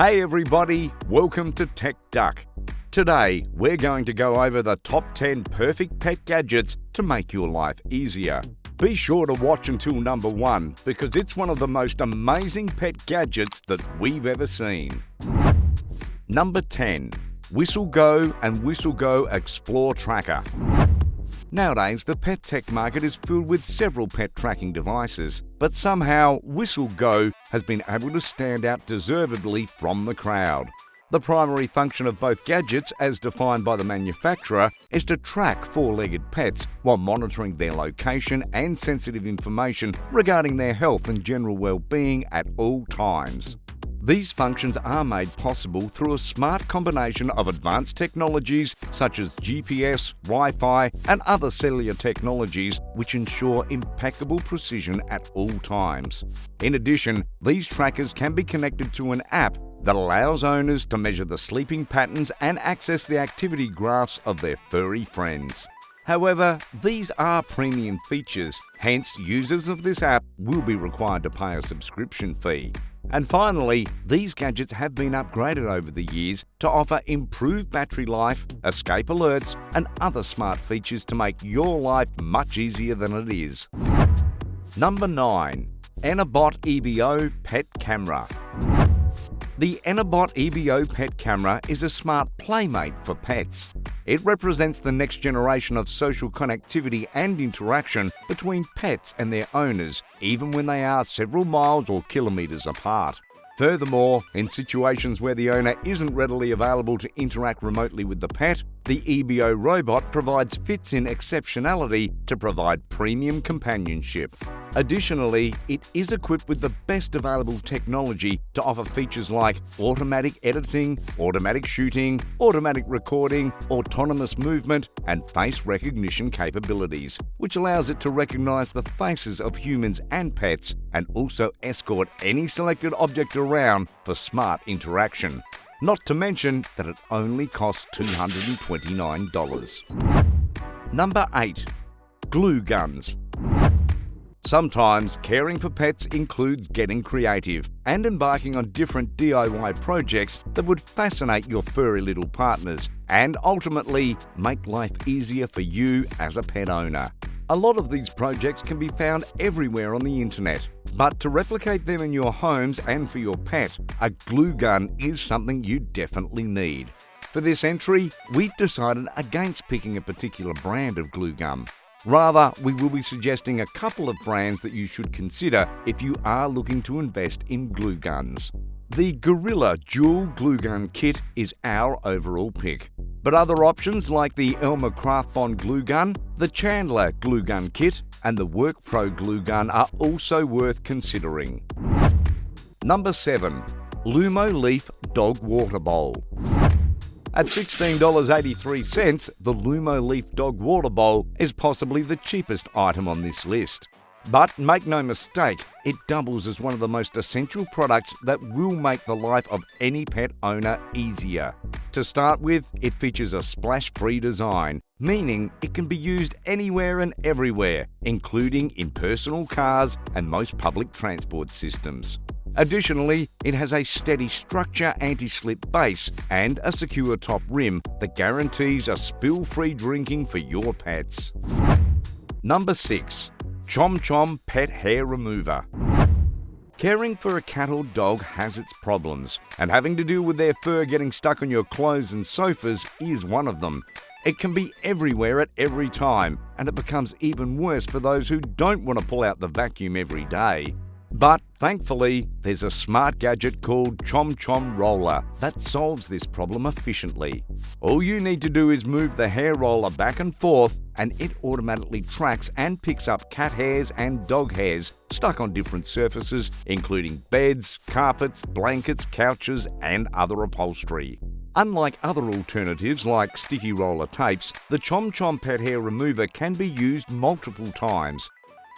Hey everybody, welcome to Tech Duck. Today, we're going to go over the top 10 perfect pet gadgets to make your life easier. Be sure to watch until number 1 because it's one of the most amazing pet gadgets that we've ever seen. Number 10. Whistle Go and Whistle Go Explore Tracker. Nowadays, the pet tech market is filled with several pet tracking devices, but somehow Whistle Go has been able to stand out deservedly from the crowd. The primary function of both gadgets, as defined by the manufacturer, is to track four-legged pets while monitoring their location and sensitive information regarding their health and general well-being at all times. These functions are made possible through a smart combination of advanced technologies such as GPS, Wi-Fi, and other cellular technologies which ensure impeccable precision at all times. In addition, these trackers can be connected to an app that allows owners to measure the sleeping patterns and access the activity graphs of their furry friends. However, these are premium features, hence users of this app will be required to pay a subscription fee. And finally, these gadgets have been upgraded over the years to offer improved battery life, escape alerts, and other smart features to make your life much easier than it is. Number 9. Enabot EBO Pet Camera. The Enabot EBO Pet Camera is a smart playmate for pets. It represents the next generation of social connectivity and interaction between pets and their owners, even when they are several miles or kilometres apart. Furthermore, in situations where the owner isn't readily available to interact remotely with the pet, the EBO robot provides fits-in exceptionality to provide premium companionship. Additionally, it is equipped with the best available technology to offer features like automatic editing, automatic shooting, automatic recording, autonomous movement, and face recognition capabilities, which allows it to recognize the faces of humans and pets and also escort any selected object around for smart interaction. Not to mention that it only costs $229. Number 8. Glue guns. Sometimes caring for pets includes getting creative and embarking on different DIY projects that would fascinate your furry little partners and ultimately make life easier for you as a pet owner. A lot of these projects can be found everywhere on the internet, but to replicate them in your homes and for your pet, a glue gun is something you definitely need. For this entry, we've decided against picking a particular brand of glue gum. Rather, we will be suggesting a couple of brands that you should consider if you are looking to invest in glue guns. The Gorilla Dual Glue Gun Kit is our overall pick, but other options like the Elmer Craft Bond Glue Gun, the Chandler Glue Gun Kit, and the Work Pro Glue Gun are also worth considering. Number 7. LumoLeaf Dog Water Bowl. At $16.83, the LumoLeaf Dog Water Bowl is possibly the cheapest item on this list. But make no mistake, it doubles as one of the most essential products that will make the life of any pet owner easier. To start with, it features a splash-free design, meaning it can be used anywhere and everywhere, including in personal cars and most public transport systems. Additionally, it has a steady structure anti-slip base and a secure top rim that guarantees a spill-free drinking for your pets. Number 6. ChomChom Pet Hair Remover. Caring for a cat or dog has its problems, and having to deal with their fur getting stuck on your clothes and sofas is one of them. It can be everywhere at every time, and it becomes even worse for those who don't want to pull out the vacuum every day. But thankfully, there's a smart gadget called ChomChom Roller that solves this problem efficiently. All you need to do is move the hair roller back and forth and it automatically tracks and picks up cat hairs and dog hairs stuck on different surfaces, including beds, carpets, blankets, couches, and other upholstery. Unlike other alternatives like sticky roller tapes, the ChomChom Pet Hair Remover can be used multiple times.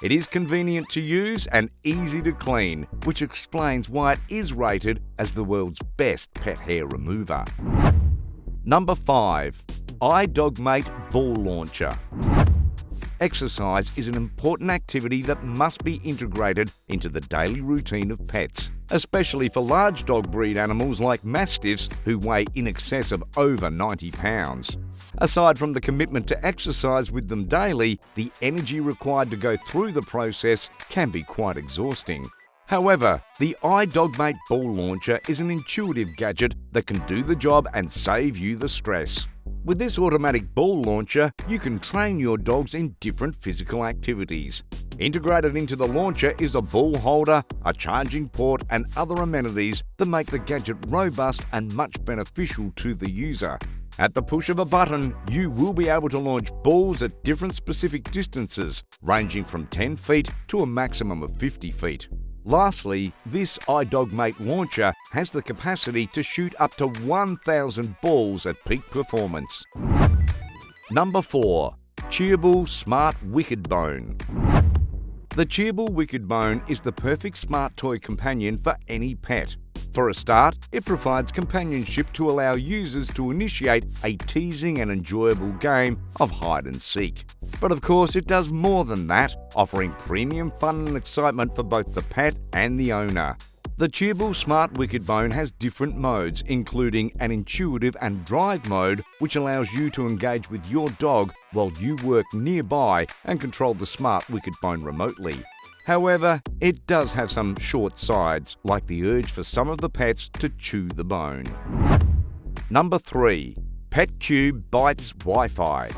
It is convenient to use and easy to clean, which explains why it is rated as the world's best pet hair remover. Number 5. iDogmate Ball Launcher. Exercise is an important activity that must be integrated into the daily routine of pets, especially for large dog breed animals like Mastiffs who weigh in excess of over 90 pounds. Aside from the commitment to exercise with them daily, the energy required to go through the process can be quite exhausting. However, the iDogmate ball launcher is an intuitive gadget that can do the job and save you the stress. With this automatic ball launcher, you can train your dogs in different physical activities. Integrated into the launcher is a ball holder, a charging port, and other amenities that make the gadget robust and much beneficial to the user. At the push of a button, you will be able to launch balls at different specific distances, ranging from 10 feet to a maximum of 50 feet. Lastly, this iDogmate launcher has the capacity to shoot up to 1,000 balls at peak performance. Number 4. Cheerble Smart Wickedbone. The Cheerble Wickedbone is the perfect smart toy companion for any pet. For a start, it provides companionship to allow users to initiate a teasing and enjoyable game of hide and seek. But of course, it does more than that, offering premium fun and excitement for both the pet and the owner. The Cheerble Smart Wickedbone has different modes, including an intuitive and drive mode, which allows you to engage with your dog while you work nearby and control the Smart Wickedbone remotely. However, it does have some short sides, like the urge for some of the pets to chew the bone. Number 3. Petcube Bites Wi-Fi.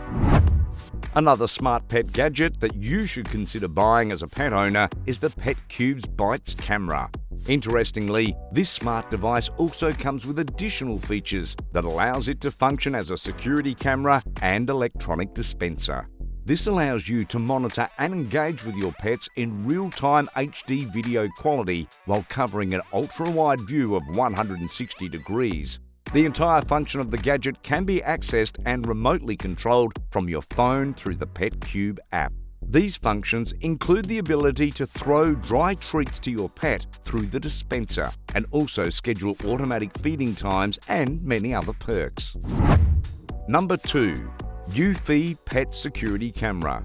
Another smart pet gadget that you should consider buying as a pet owner is the Petcube's Bites Camera. Interestingly, this smart device also comes with additional features that allows it to function as a security camera and electronic dispenser. This allows you to monitor and engage with your pets in real-time HD video quality while covering an ultra-wide view of 160 degrees. The entire function of the gadget can be accessed and remotely controlled from your phone through the Petcube app. These functions include the ability to throw dry treats to your pet through the dispenser and also schedule automatic feeding times and many other perks. Number 2. Eufy Pet Security Camera.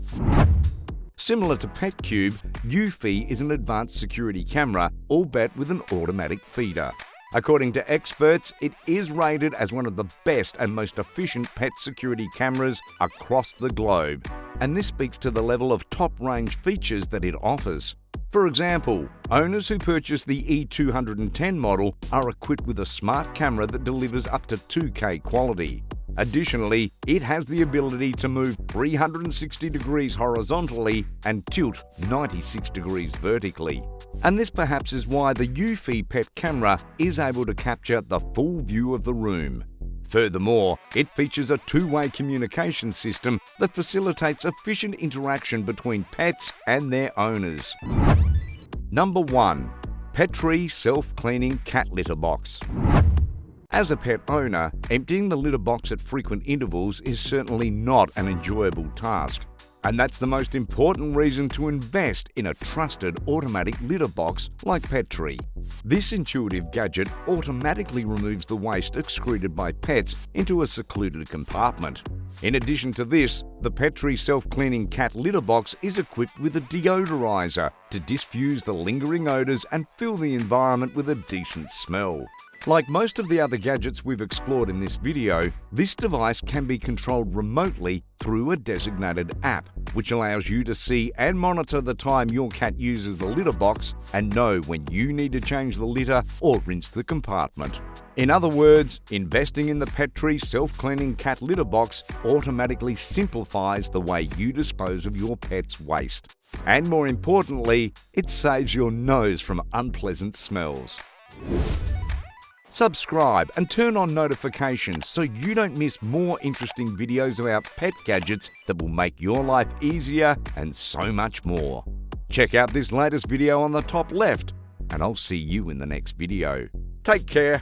Similar to Petcube, Eufy is an advanced security camera, albeit with an automatic feeder. According to experts, it is rated as one of the best and most efficient pet security cameras across the globe, and this speaks to the level of top-range features that it offers. For example, owners who purchase the E210 model are equipped with a smart camera that delivers up to 2K quality. Additionally, it has the ability to move 360 degrees horizontally and tilt 96 degrees vertically. And this perhaps is why the Eufy Pet Camera is able to capture the full view of the room. Furthermore, it features a two-way communication system that facilitates efficient interaction between pets and their owners. Number 1. Petree Self-Cleaning Cat Litter Box. As a pet owner, emptying the litter box at frequent intervals is certainly not an enjoyable task. And that's the most important reason to invest in a trusted automatic litter box like Petree. This intuitive gadget automatically removes the waste excreted by pets into a secluded compartment. In addition to this, the Petree self-cleaning cat litter box is equipped with a deodorizer to diffuse the lingering odours and fill the environment with a decent smell. Like most of the other gadgets we've explored in this video, this device can be controlled remotely through a designated app, which allows you to see and monitor the time your cat uses the litter box and know when you need to change the litter or rinse the compartment. In other words, investing in the Petree self-cleaning cat litter box automatically simplifies the way you dispose of your pet's waste. And more importantly, it saves your nose from unpleasant smells. Subscribe and turn on notifications so you don't miss more interesting videos about pet gadgets that will make your life easier and so much more. Check out this latest video on the top left, and I'll see you in the next video. Take care.